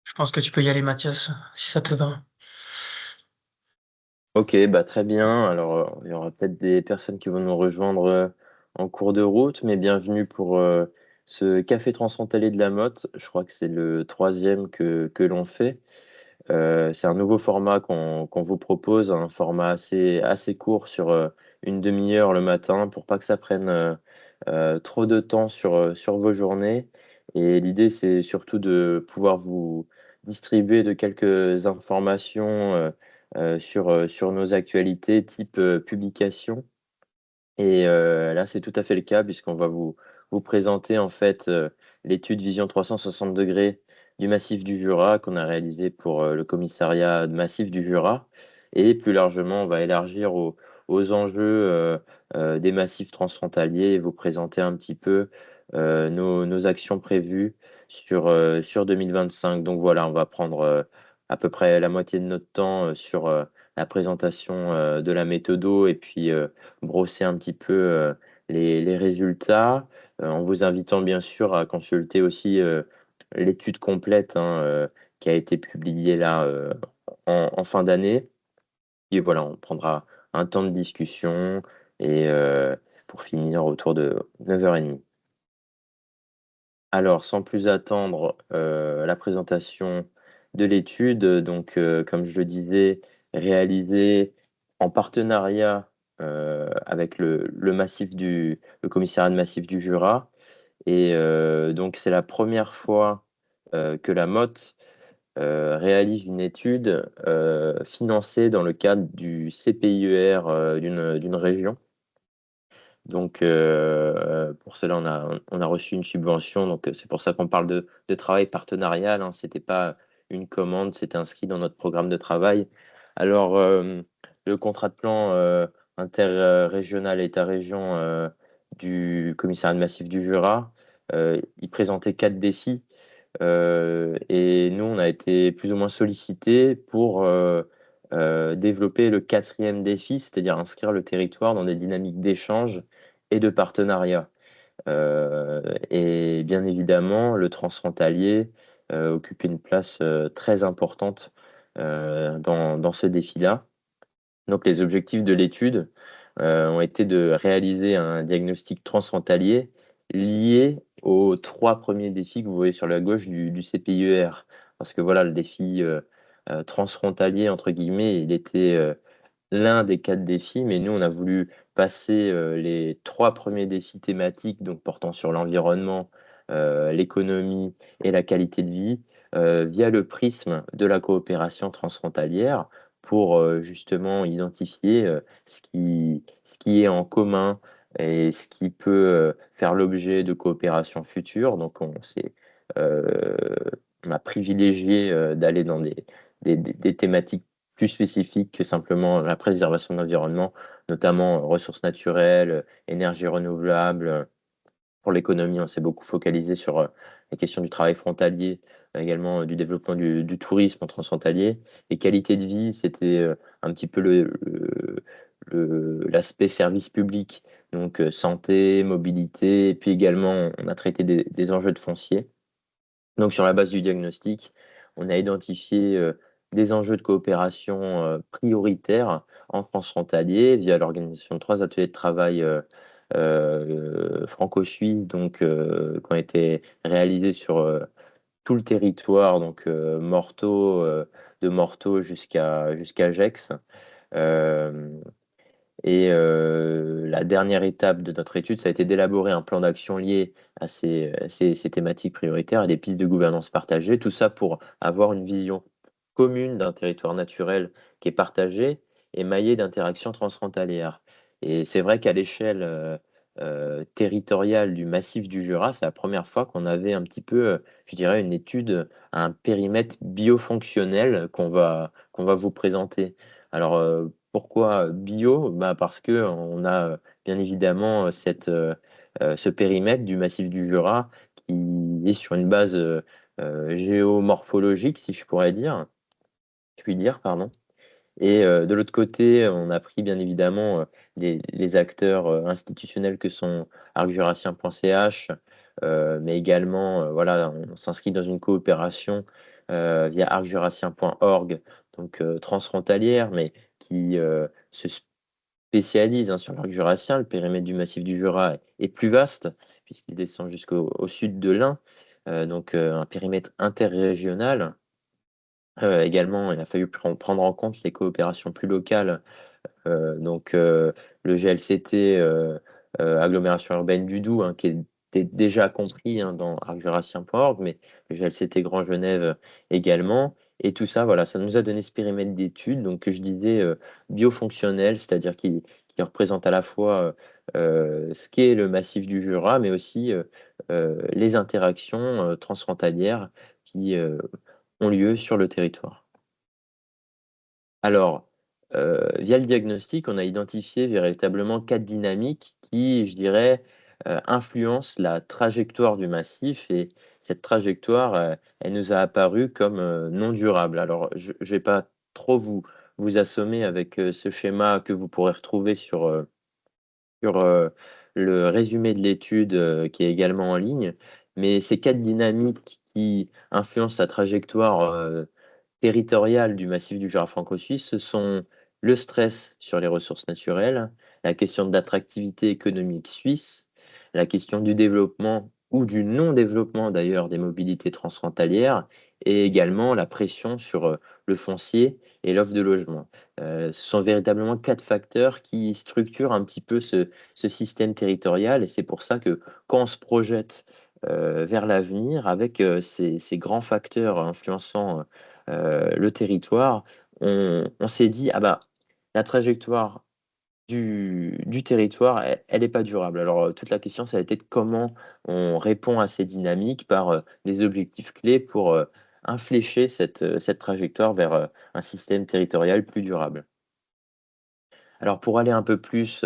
Je pense que tu peux y aller, Mathias, si ça te va. Ok, bah très bien. Alors, il y aura peut-être des personnes qui vont nous rejoindre en cours de route, mais bienvenue pour ce café transfrontalier de la Motte. Je crois que c'est le troisième que l'on fait. C'est un nouveau format qu'on vous propose, un format assez court sur une demi-heure le matin pour pas que ça prenne trop de temps sur vos journées. Et l'idée, c'est surtout de pouvoir vous distribuer de quelques informations sur nos actualités type publication. Et là, c'est tout à fait le cas puisqu'on va vous présenter en fait l'étude Vision 360 degrés du massif du Jura qu'on a réalisé pour le massif du Jura. Et plus largement, on va élargir aux enjeux des massifs transfrontaliers et vous présenter un petit peu nos actions prévues sur 2025. Donc voilà, on va prendre à peu près la moitié de notre temps sur la présentation de la méthodo et puis brosser un petit peu les résultats, en vous invitant bien sûr à consulter aussi l'étude complète hein, qui a été publiée là en fin d'année. Et voilà, on prendra un temps de discussion et pour finir autour de 9h30. Alors, sans plus attendre, la présentation de l'étude, donc, comme je le disais, réalisée en partenariat, avec le commissariat de massif du Jura et donc c'est la première fois, que la MOT, réalise une étude, financée dans le cadre du CPIER, d'une région. Donc, pour cela, on a reçu une subvention, donc c'est pour ça qu'on parle de travail partenarial, hein. C'était pas une commande, c'était inscrit dans notre programme de travail. Alors, le contrat de plan, interrégional État-région, du commissariat de massif du Jura, il présentait 4 défis, et nous, on a été plus ou moins sollicités pour, développer le quatrième défi, c'est-à-dire inscrire le territoire dans des dynamiques d'échange et de partenariat. Et bien évidemment, le transfrontalier, occupait une place, très importante, dans ce défi-là. Donc les objectifs de l'étude, ont été de réaliser un diagnostic transfrontalier lié aux 3 premiers défis que vous voyez sur la gauche du CPIER. Parce que voilà, le défi, «transfrontalier» entre guillemets, il était, l'un des 4 défis, mais nous, on a voulu passer, les 3 premiers défis thématiques, donc portant sur l'environnement, l'économie et la qualité de vie, via le prisme de la coopération transfrontalière pour, justement identifier, ce qui est en commun et ce qui peut, faire l'objet de coopérations futures. Donc heu, on a privilégié, d'aller dans des thématiques plus spécifiques que simplement la préservation de l'environnement, notamment ressources naturelles, énergies renouvelables. Pour l'économie, on s'est beaucoup focalisé sur, la question du travail frontalier, également, du développement du tourisme transfrontalier et qualité de vie, c'était, un petit peu l'aspect service public, donc santé, mobilité et puis également on a traité des enjeux de foncier. Donc sur la base du diagnostic, on a identifié, des enjeux de coopération, prioritaires en transfrontalier via l'organisation de 3 ateliers de travail, franco-suisses donc qui ont été réalisés sur, tout le territoire donc de Morteau jusqu'à Gex. Hem Et la dernière étape de notre étude, ça a été d'élaborer un plan d'action lié à ces thématiques prioritaires et des pistes de gouvernance partagées. Tout ça pour avoir une vision commune d'un territoire naturel qui est partagé et maillé d'interactions transfrontalières. Et c'est vrai qu'à l'échelle, territoriale du massif du Jura, c'est la première fois qu'on avait un petit peu, je dirais une étude à un périmètre biofonctionnel qu'on va vous présenter. Alors, pourquoi bio? Bah, parce qu'on a, bien évidemment, ce périmètre du massif du Jura qui est sur une base, géomorphologique, si je puis dire, pardon. Et de l'autre côté, on a pris bien évidemment, les acteurs, institutionnels que sont arc-jurassien.ch, mais également, voilà, on s'inscrit dans une coopération via arcjurassien.org, donc transfrontalière, mais qui se spécialise, hein, sur l'arc jurassien. Le périmètre du massif du Jura est plus vaste, puisqu'il descend jusqu'au sud de l'Ain, donc un périmètre interrégional. Également, il a fallu prendre en compte les coopérations plus locales, donc le GLCT, agglomération urbaine du Doubs, hein, qui était déjà compris, hein, dans arcjurassien.org, mais le GLCT Grand Genève également. Et tout ça, voilà, ça nous a donné ce périmètre d'études, donc que je disais biofonctionnel, c'est-à-dire qui représente à la fois ce qu'est le massif du Jura, mais aussi les interactions transfrontalières qui ont lieu sur le territoire. Alors, via le diagnostic, on a identifié véritablement 4 dynamiques qui, je dirais, influencent la trajectoire du massif, et cette trajectoire, elle nous a apparu comme, non durable. Alors je ne vais pas trop vous assommer avec, ce schéma que vous pourrez retrouver sur le résumé de l'étude, qui est également en ligne. Mais ces 4 dynamiques qui influencent la trajectoire territoriales du massif du Jura franco-suisse, ce sont le stress sur les ressources naturelles, la question de l'attractivité économique suisse, la question du développement ou du non-développement d'ailleurs des mobilités transfrontalières, et également la pression sur le foncier et l'offre de logement. Ce sont véritablement 4 facteurs qui structurent un petit peu ce système territorial, et c'est pour ça que quand on se projette vers l'avenir avec ces grands facteurs influençant le territoire, on s'est dit: «Ah bah, la trajectoire du territoire, elle est pas durable». Alors, toute la question, ça a été de comment on répond à ces dynamiques par, des objectifs clés pour, infléchir cette trajectoire vers, un système territorial plus durable. Alors pour aller un peu plus,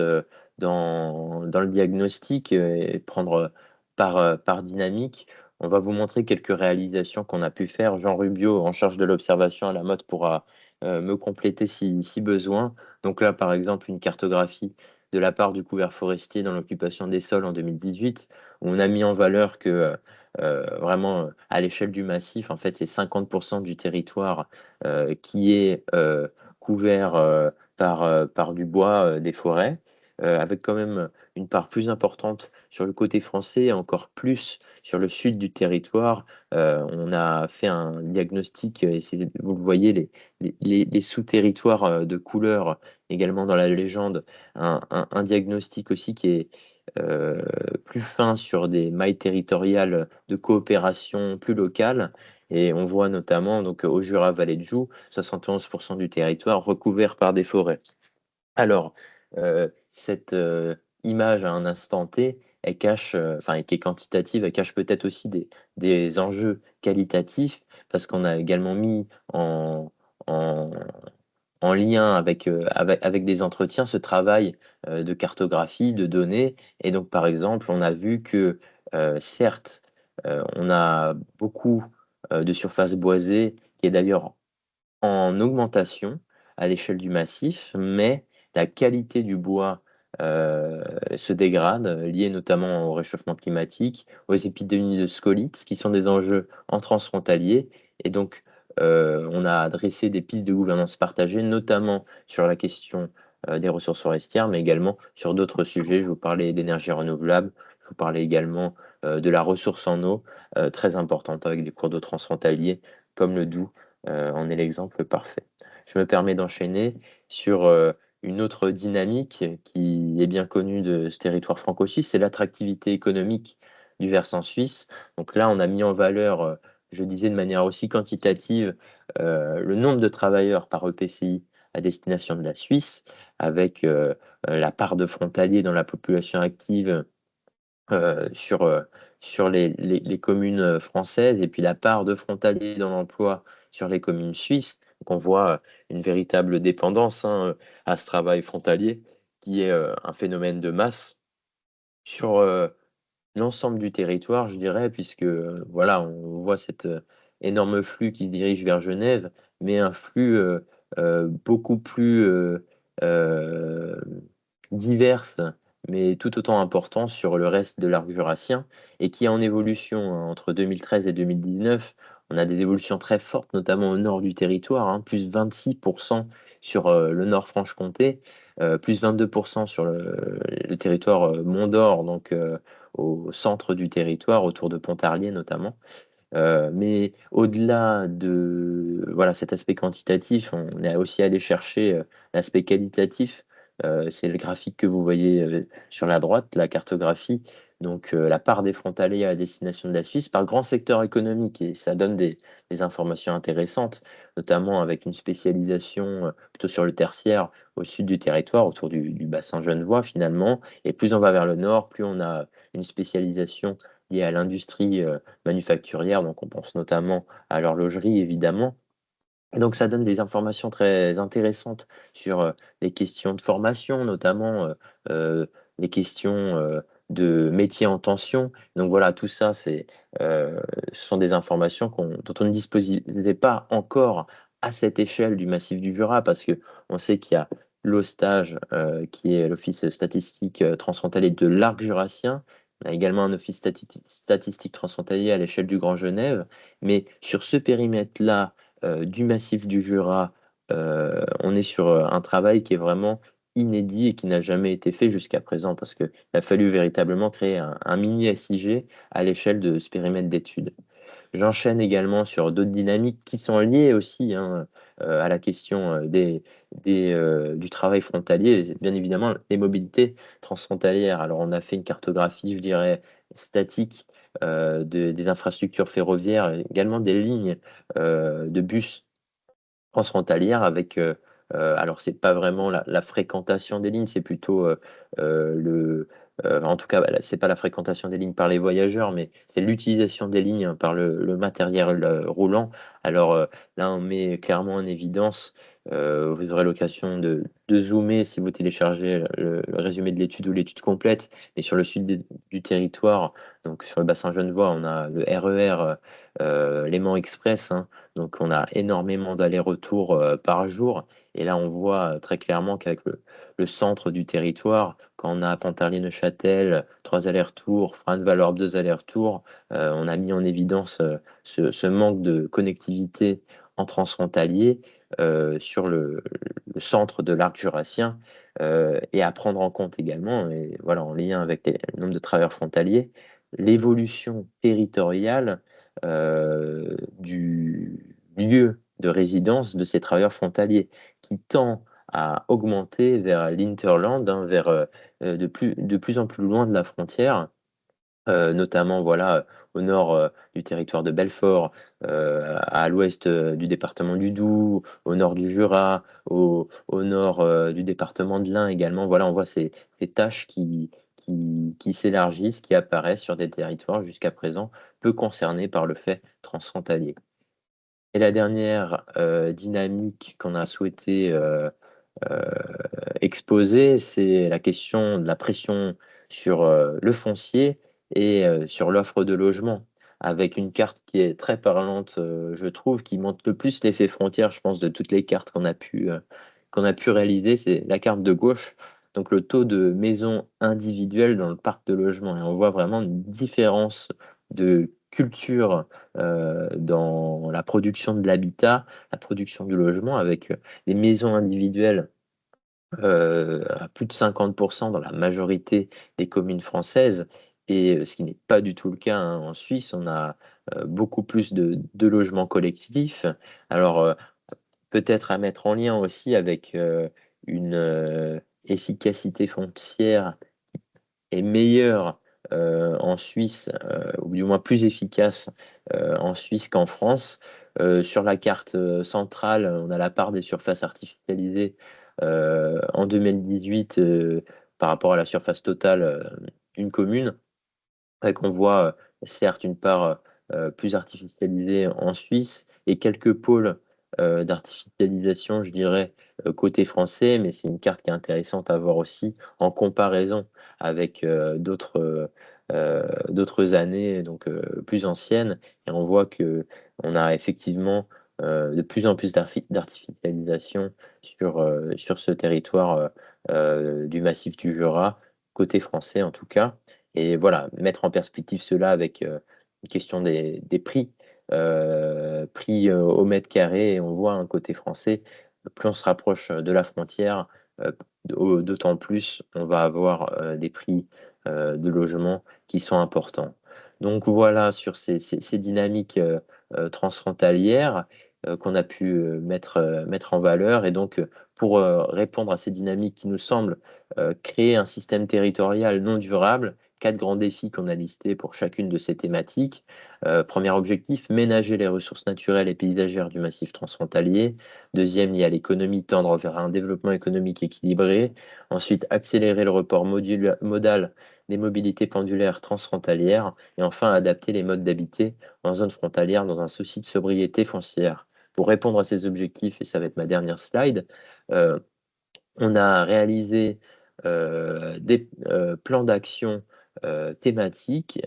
dans le diagnostic, et prendre, par dynamique, on va vous montrer quelques réalisations qu'on a pu faire. Jean Rubio, en charge de l'observation à la Motte, pourra, me compléter si besoin. Donc là, par exemple, une cartographie de la part du couvert forestier dans l'occupation des sols en 2018, où on a mis en valeur que, vraiment, à l'échelle du massif, en fait, c'est 50 du territoire, qui est, couvert, par du bois, des forêts, avec quand même une part plus importante sur le côté français et encore plus sur le sud du territoire. On a fait un diagnostic, et c'est vous le voyez, les sous-territoires, de couleur également dans la légende. Un diagnostic aussi qui est, heu, plus fin sur des mailles territoriales de coopération plus locales, et on voit notamment donc au Jura Vallée de Joux, 71 du territoire recouvert par des forêts. Alors, cette, image à un instant T, elle cache, enfin, et qui est quantitative, elle cache peut-être aussi des enjeux qualitatifs, parce qu'on a également mis en en lien avec des entretiens, ce travail, de cartographie, de données. Et donc par exemple, on a vu que, certes, on a beaucoup, de surfaces boisées, qui est d'ailleurs en augmentation à l'échelle du massif, mais la qualité du bois, se dégrade, liée notamment au réchauffement climatique, aux épidémies de scolytes, qui sont des enjeux en transfrontalier. Et donc, on a dressé des pistes de gouvernance partagée, notamment sur la question, des ressources forestières, mais également sur d'autres sujets. Je vous parlais d'énergie renouvelable, je vous parlais également, de la ressource en eau, très importante avec des cours d'eau transfrontaliers comme le Doubs, en est l'exemple parfait. Je me permets d'enchaîner sur, une autre dynamique qui est bien connue de ce territoire franco-suisse, c'est l'attractivité économique du versant suisse. Donc là, on a mis en valeur, je disais de manière aussi quantitative, le nombre de travailleurs par EPCI à destination de la Suisse, avec, la part de frontaliers dans la population active, Heu, sur, heu, sur les communes, françaises, et puis la part de frontaliers dans l'emploi sur les communes suisses. Donc on voit, une véritable dépendance, hein, à ce travail frontalier, qui est, un phénomène de masse sur, l'ensemble du territoire, je dirais, puisque, voilà, on voit cet, énorme flux qui se dirige vers Genève, mais un flux, beaucoup plus, hem, divers mais tout autant important sur le reste de l'arc jurassien et qui est en évolution, hein. Entre 2013 et 2019, on a des évolutions très fortes, notamment au nord du territoire, hein, plus 26% sur le nord Franche-Comté, plus 22% sur le territoire Mont d'Or, donc au centre du territoire, autour de Pontarlier notamment. Mais au-delà de voilà, cet aspect quantitatif, on est aussi allé chercher l'aspect qualitatif. C'est le graphique que vous voyez sur la droite, la cartographie. Donc, la part des frontaliers à destination de la Suisse par grand secteur économique. Et ça donne des informations intéressantes, notamment avec une spécialisation plutôt sur le tertiaire au sud du territoire, autour du bassin genevois finalement. Et plus on va vers le nord, plus on a une spécialisation liée à l'industrie manufacturière, donc on pense notamment à l'horlogerie évidemment. Et donc ça donne des informations très intéressantes sur les questions de formation, notamment les questions de métiers en tension. Donc voilà, tout ça, ce sont des informations dont on ne disposait pas encore à cette échelle du massif du Jura, parce que on sait qu'il y a l'OSTAGE, qui est l'Office statistique transfrontalier de l'arc jurassien. On a également un office statistique transfrontalier à l'échelle du Grand Genève. Mais sur ce périmètre-là, du massif du Jura, on est sur un travail qui est vraiment inédit et qui n'a jamais été fait jusqu'à présent, parce qu'il a fallu véritablement créer un mini SIG à l'échelle de ce périmètre d'études. J'enchaîne également sur d'autres dynamiques qui sont liées aussi, hein, à la question du travail frontalier, et bien évidemment les mobilités transfrontalières. Alors on a fait une cartographie, je dirais, statique des infrastructures ferroviaires, également des lignes de bus transfrontalières avec, alors c'est pas vraiment la fréquentation des lignes, c'est plutôt, le en tout cas, bah, c'est pas la fréquentation des lignes par les voyageurs, mais c'est l'utilisation des lignes par le matériel, roulant. Alors, là, on met clairement en évidence, vous aurez l'occasion de zoomer si vous téléchargez le résumé de l'étude ou l'étude complète. Mais sur le sud du territoire, donc sur le bassin genevois, on a le RER, Léman Express, hein. Donc on a énormément d'allers-retours par jour. Et là, on voit très clairement qu'avec le centre du territoire, quand on a Pontarlier-Neuchâtel, 3 allers-retours, Franevalorbe, 2 allers-retours, on a mis en évidence ce manque de connectivité en transfrontalier sur le centre de l'arc jurassien, et à prendre en compte également, et voilà, en lien avec le nombre de travailleurs frontaliers, l'évolution territoriale du lieu de résidence de ces travailleurs frontaliers, qui tend à augmenter vers l'hinterland, hein, vers de plus en plus loin de la frontière, notamment voilà, au nord du territoire de Belfort, à l'ouest du département du Doubs, au nord du Jura, au nord du département de l'Ain également. Voilà, on voit ces tâches qui s'élargissent, qui apparaissent sur des territoires jusqu'à présent peu concernés par le fait transfrontalier. Et la dernière dynamique qu'on a souhaité heu, exposer, c'est la question de la pression sur le foncier et sur l'offre de logement, avec une carte qui est très parlante, je trouve, qui montre le plus l'effet frontière, je pense, de toutes les cartes qu'on a pu réaliser. C'est la carte de gauche, donc le taux de maisons individuelles dans le parc de logement, et on voit vraiment une différence de culture dans la production de l'habitat, la production du logement, avec les maisons individuelles à plus de 50 dans la majorité des communes françaises, et ce qui n'est pas du tout le cas, hein, en Suisse. On a beaucoup plus de logements collectifs. Alors, peut-être à mettre en lien aussi avec une efficacité foncière est meilleure en Suisse, ou du moins plus efficace en Suisse qu'en France. Sur la carte centrale, on a la part des surfaces artificialisées en 2018 par rapport à la surface totale d'une commune. Et qu'on voit certes une part plus artificialisée en Suisse et quelques pôles d'artificialisation, je dirais, côté français, mais c'est une carte qui est intéressante à voir aussi en comparaison avec d'autres années, donc plus anciennes, et on voit qu'on a effectivement de plus en plus d'artificialisation sur ce territoire du massif du Jura, côté français en tout cas. Et voilà, mettre en perspective cela avec une question des prix, prix au mètre carré, et on voit un côté français, plus on se rapproche de la frontière, d'autant plus on va avoir des prix de logement qui sont importants. Donc voilà, sur ces dynamiques transfrontalières qu'on a pu mettre en valeur. Et donc, pour répondre à ces dynamiques qui nous semblent créer un système territorial non durable, 4 grands défis qu'on a listés pour chacune de ces thématiques. Premier objectif, ménager les ressources naturelles et paysagères du massif transfrontalier. Deuxième, lié à l'économie, tendre vers un développement économique équilibré. Ensuite, accélérer le report modal des mobilités pendulaires transfrontalières. Et enfin, adapter les modes d'habiter en zone frontalière dans un souci de sobriété foncière. Pour répondre à ces objectifs, et ça va être ma dernière slide, euh, on a réalisé des plans d'action thématiques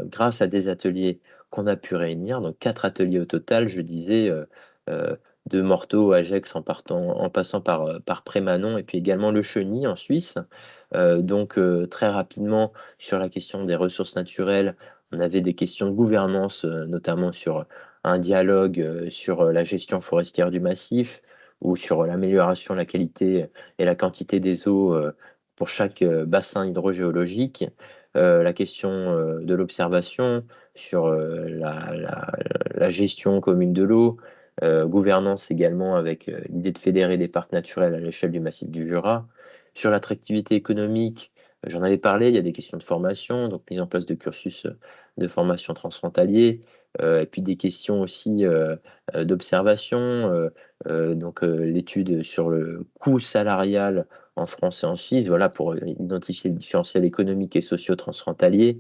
grâce à des ateliers qu'on a pu réunir. Donc 4 ateliers au total, je disais, de Morteau à Gex en passant par Prémanon et puis également Le Chenit en Suisse. Donc très rapidement sur la question des ressources naturelles, on avait des questions de gouvernance, notamment sur un dialogue sur la gestion forestière du massif ou sur l'amélioration de la qualité et la quantité des eaux pour chaque bassin hydrogéologique, la question de l'observation sur la gestion commune de l'eau, gouvernance également avec l'idée de fédérer des parcs naturels à l'échelle du massif du Jura. Sur l'attractivité économique, j'en avais parlé, il y a des questions de formation, donc mise en place de cursus de formation transfrontalier, et puis des questions aussi d'observation, donc l'étude sur le coût salarial en France et en Suisse, voilà, pour identifier le différentiel économique et socio transfrontalier.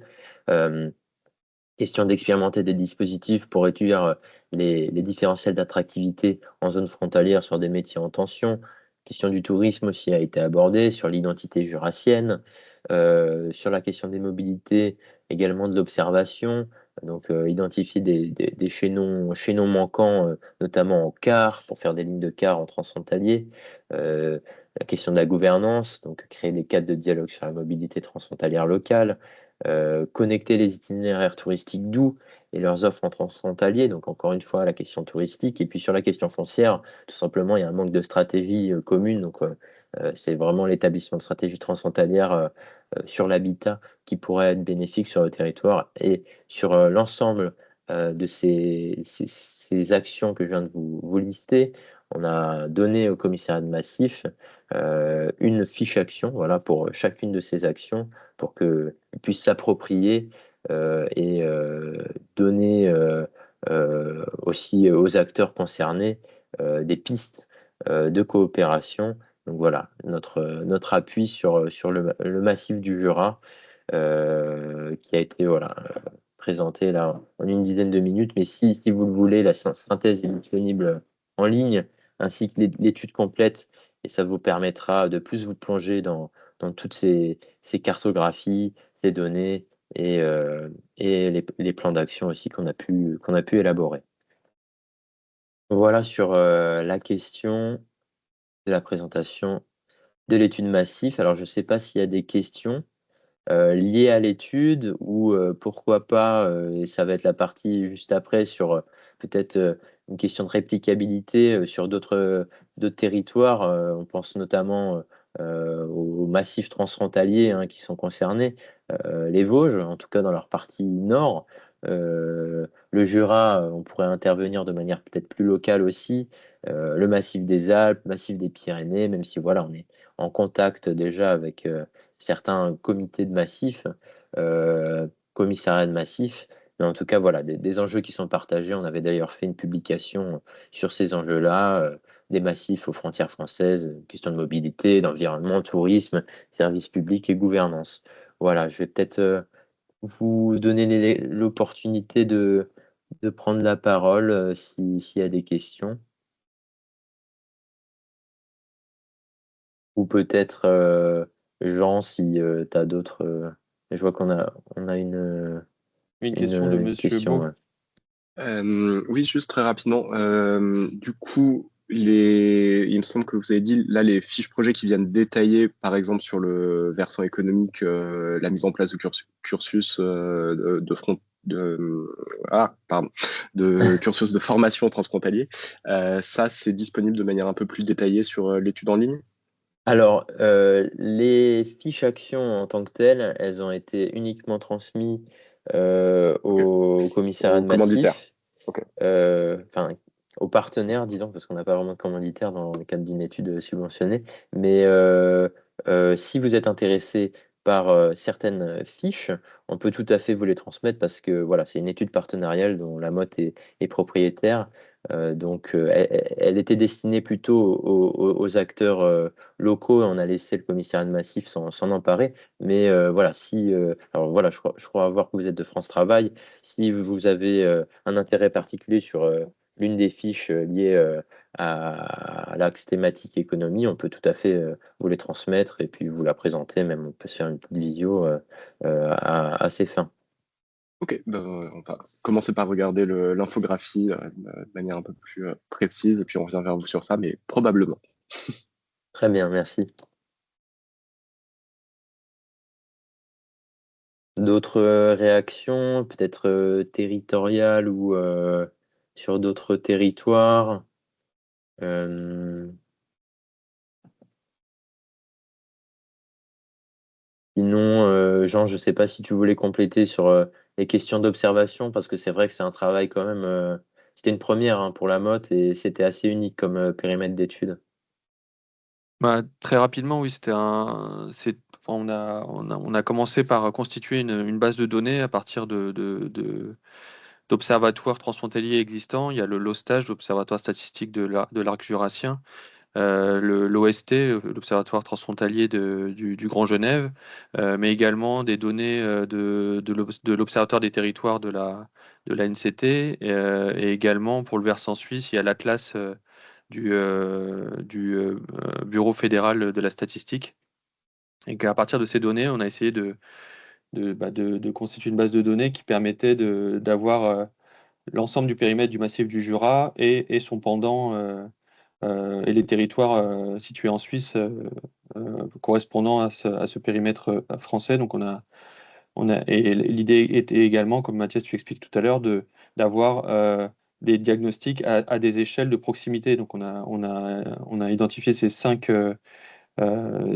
Question d'expérimenter des dispositifs pour réduire les différentiels d'attractivité en zone frontalière sur des métiers en tension. Question du tourisme aussi a été abordée, sur l'identité jurassienne, sur la question des mobilités, également de l'observation, donc identifier des chaînons manquants, notamment en car, pour faire des lignes de car en transfrontalier. La question de la gouvernance, donc créer des cadres de dialogue sur la mobilité transfrontalière locale, connecter les itinéraires touristiques doux et leurs offres en transfrontalier, donc encore une fois la question touristique. Et puis sur la question foncière, tout simplement, il y a un manque de stratégie commune, donc c'est vraiment l'établissement de stratégie transfrontalière sur l'habitat qui pourrait être bénéfique sur le territoire. Et sur l'ensemble de ces actions que je viens de vous lister, on a donné au commissariat de massif une fiche action, voilà, pour chacune de ces actions, pour qu'ils puissent s'approprier et donner aussi aux acteurs concernés des pistes de coopération. Donc voilà, notre appui sur le massif du Jura qui a été voilà, présenté là en une dizaine de minutes. Mais si vous le voulez, la synthèse est disponible en ligne, ainsi que l'étude complète, et ça vous permettra de plus vous plonger dans toutes ces cartographies, ces données et les plans d'action aussi qu'on a pu élaborer. Voilà sur la question de la présentation de l'étude massif. Alors je ne sais pas s'il y a des questions liées à l'étude ou pourquoi pas, et ça va être la partie juste après sur peut-être une question de réplicabilité sur d'autres territoires. On pense notamment aux massifs transfrontaliers hein, qui sont concernés, les Vosges, en tout cas dans leur partie nord. Le Jura, on pourrait intervenir de manière peut-être plus locale aussi. Le massif des Alpes, massif des Pyrénées, même si voilà, on est en contact déjà avec certains comités de massifs, commissariats de massifs. Mais en tout cas, voilà, des enjeux qui sont partagés. On avait d'ailleurs fait une publication sur ces enjeux-là, des massifs aux frontières françaises, question de mobilité, d'environnement, tourisme, services publics et gouvernance. Voilà, je vais peut-être vous donner l'opportunité de prendre la parole s'il y a des questions. Ou peut-être Jean, si tu as d'autres. Je vois qu'on a Une question de une Monsieur question. Beau. Ouais. Oui, juste très rapidement. Du coup, il me semble que vous avez dit, là, les fiches projets qui viennent détailler, par exemple, sur le versant économique, la mise en place de cursus de front, pardon, de cursus de formation transfrontalier, ça, c'est disponible de manière un peu plus détaillée sur l'étude en ligne? Alors, les fiches actions en tant que telles, elles ont été uniquement transmises Ok. au commissariat Au de commanditaire. massif, Ok. enfin aux partenaires, disons, parce qu'on n'a pas vraiment de commanditaire dans le cadre d'une étude subventionnée. Mais si vous êtes intéressé par certaines fiches, on peut tout à fait vous les transmettre parce que voilà, c'est une étude partenariale dont la MOT est propriétaire. Donc, elle était destinée plutôt aux acteurs locaux. On a laissé le commissariat de massif s'en emparer. Mais voilà, alors voilà, je crois voir que vous êtes de France Travail. Si vous avez un intérêt particulier sur l'une des fiches liées à l'axe thématique économie, on peut tout à fait vous les transmettre et puis vous la présenter. Même on peut se faire une petite visio à ces fins. Ok, ben, on va commencer par regarder l'infographie de manière un peu plus précise, et puis on revient vers vous sur ça, mais probablement. Très bien, merci. D'autres réactions, peut-être territoriales ou sur d'autres territoires. Sinon, Jean, je ne sais pas si tu voulais compléter sur les questions d'observation, parce que c'est vrai que c'est un travail quand même. C'était une première hein, pour la motte et c'était assez unique comme périmètre d'étude. Bah, très rapidement, oui, enfin, on a commencé par constituer une base de données à partir d'observatoires transfrontaliers existants. Il y a le LOSTAGE, l'Observatoire statistique de l'arc jurassien, l'OST, l'Observatoire transfrontalier du Grand Genève, mais également des données de l'Observatoire des territoires de la NCT, et également pour le versant suisse, il y a l'Atlas du Bureau fédéral de la statistique. Et qu'à partir de ces données, on a essayé de constituer une base de données qui permettait d'avoir l'ensemble du périmètre du massif du Jura et son pendant et les territoires situés en Suisse correspondant à ce périmètre français. Donc et l'idée était également, comme Mathias tu expliques tout à l'heure, d'avoir des diagnostics à des échelles de proximité. Donc on a identifié ces 5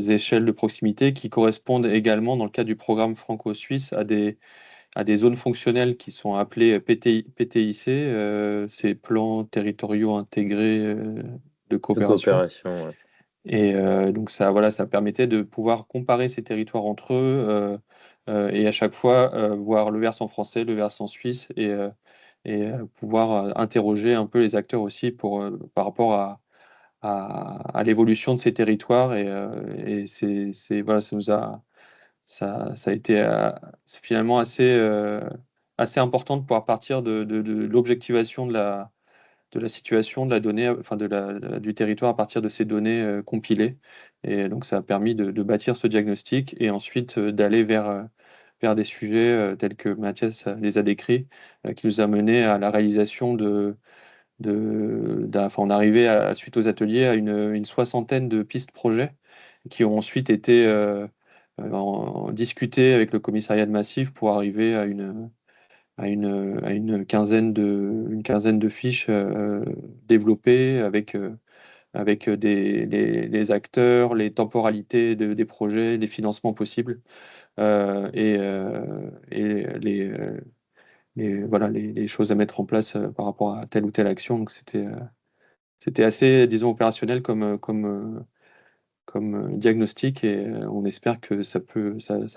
échelles de proximité qui correspondent également, dans le cadre du programme franco-suisse, à des zones fonctionnelles qui sont appelées PTIC, ces plans territoriaux intégrés de De coopération. coopération, ouais. Et donc ça, voilà, ça permettait de pouvoir comparer ces territoires entre eux et à chaque fois voir le versant français, le versant suisse pouvoir interroger un peu les acteurs aussi par rapport à l'évolution de ces territoires. Et voilà, ça a été c'est finalement assez important de pouvoir partir de l'objectivation de la situation, de la donnée, enfin du territoire à partir de ces données compilées. Et donc ça a permis de bâtir ce diagnostic et ensuite d'aller vers des sujets tels que Mathias les a décrits, qui nous a mené à la réalisation enfin, on est arrivé suite aux ateliers à une soixantaine de pistes projets qui ont ensuite été discutées avec le commissariat de massif pour arriver à une quinzaine de fiches développées avec les acteurs, les temporalités des projets, les financements possibles et voilà, les choses à mettre en place par rapport à telle ou telle action. Donc c'était assez, disons, opérationnel comme diagnostic et on espère que ça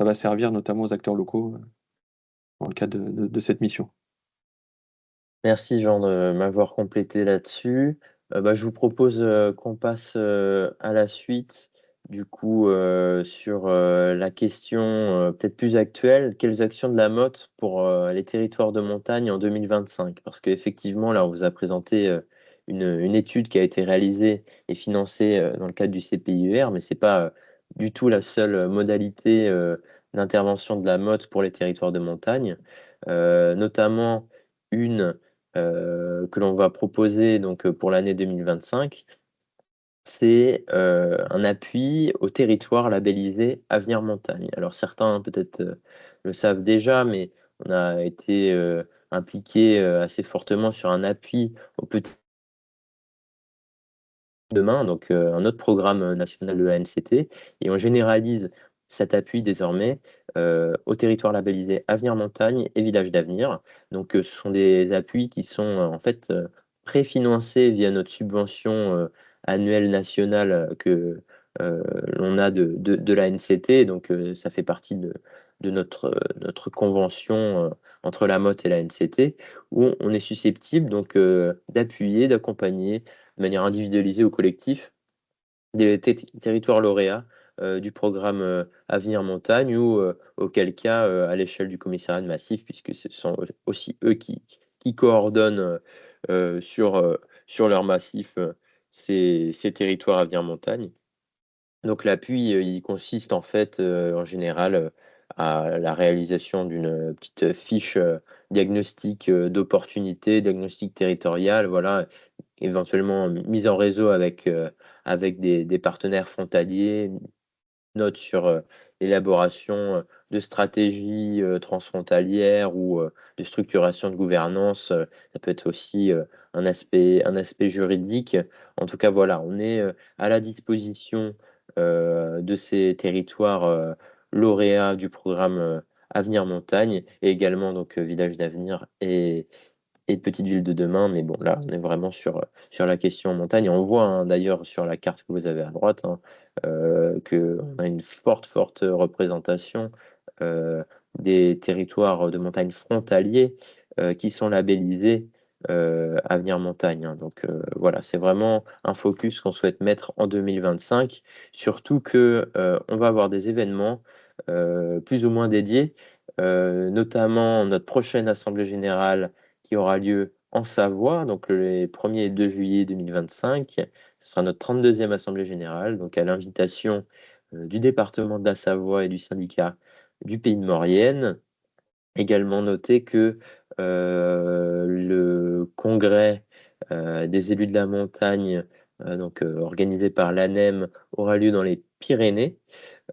va servir notamment aux acteurs locaux dans le cadre de cette mission. Merci Jean de m'avoir complété là-dessus. Je vous propose qu'on passe à la suite, du coup, sur la question peut-être plus actuelle. Quelles actions de la MOT pour les territoires de montagne en 2025? Parce qu'effectivement, là, on vous a présenté une étude qui a été réalisée et financée dans le cadre du CPIUR, mais ce n'est pas du tout la seule modalité d'intervention de la MOT pour les territoires de montagne. Notamment une que l'on va proposer donc, pour l'année 2025, c'est un appui au territoire labellisé Avenir Montagne. Alors certains peut-être le savent déjà, mais on a été impliqué assez fortement sur un appui au petit demain, donc un autre programme national de l'ANCT, et on généralise cet appui désormais au territoire labellisé Avenir Montagne et Village d'Avenir. Donc ce sont des appuis qui sont en fait préfinancés via notre subvention annuelle nationale l'on a de l'ANCT. Donc ça fait partie de notre convention entre la MOT et l'ANCT, où on est susceptible donc d'appuyer, d'accompagner de manière individualisée ou collective des territoires lauréats du programme Avenir Montagne, ou auquel cas à l'échelle du commissariat de massif, puisque ce sont aussi eux qui coordonnent sur leur massif ces territoires Avenir Montagne. Donc l'appui, il consiste en fait, en général, à la réalisation d'une petite fiche diagnostic d'opportunité, diagnostic territorial, voilà, éventuellement mise en réseau avec des partenaires frontaliers, note sur l'élaboration de stratégies transfrontalières ou de structuration de gouvernance. Ça peut être aussi un aspect juridique. En tout cas, voilà, on est à la disposition de ces territoires lauréats du programme Avenir Montagne, et également donc Village d'Avenir et Petite Ville de demain. Mais bon, là, on est vraiment sur la question montagne. Et on voit hein, d'ailleurs sur la carte que vous avez à droite hein, qu'on a une forte représentation des territoires de montagne frontaliers qui sont labellisés Avenir Montagne. Hein. Donc voilà, c'est vraiment un focus qu'on souhaite mettre en 2025, surtout que on va avoir des événements plus ou moins dédiés, notamment notre prochaine Assemblée générale qui aura lieu en Savoie, donc les 1er et 2 juillet 2025. Ce sera notre 32e Assemblée générale, donc à l'invitation du département de la Savoie et du syndicat du Pays de Maurienne. Également noter que le congrès des élus de la montagne, organisé par l'ANEM, aura lieu dans les Pyrénées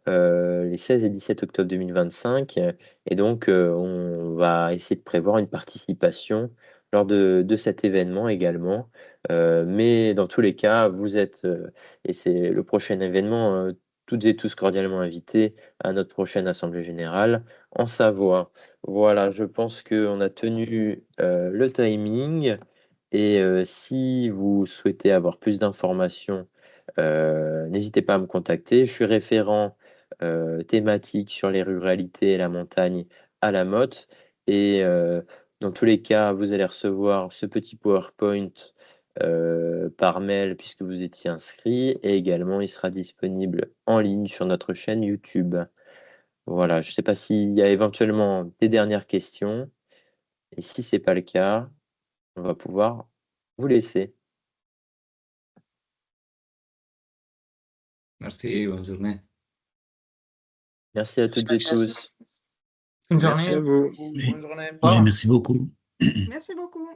les 16 et 17 octobre 2025. Et donc, on va essayer de prévoir une participation lors de cet événement également. Mais dans tous les cas, vous êtes, et c'est le prochain événement, toutes et tous cordialement invités à notre prochaine Assemblée générale en Savoie. Voilà, je pense qu'on a tenu le timing. Et si vous souhaitez avoir plus d'informations, n'hésitez pas à me contacter. Je suis référent thématique sur les ruralités et la montagne à la Motte. Et dans tous les cas, vous allez recevoir ce petit PowerPoint par mail puisque vous étiez inscrit. Et également, il sera disponible en ligne sur notre chaîne YouTube. Voilà, je ne sais pas s'il y a éventuellement des dernières questions. Et si ce n'est pas le cas, on va pouvoir vous laisser. Merci, bonne journée. Merci à toutes et tous. Bonne Merci journée. à vous. Bonne journée. Oui, merci beaucoup. Merci beaucoup.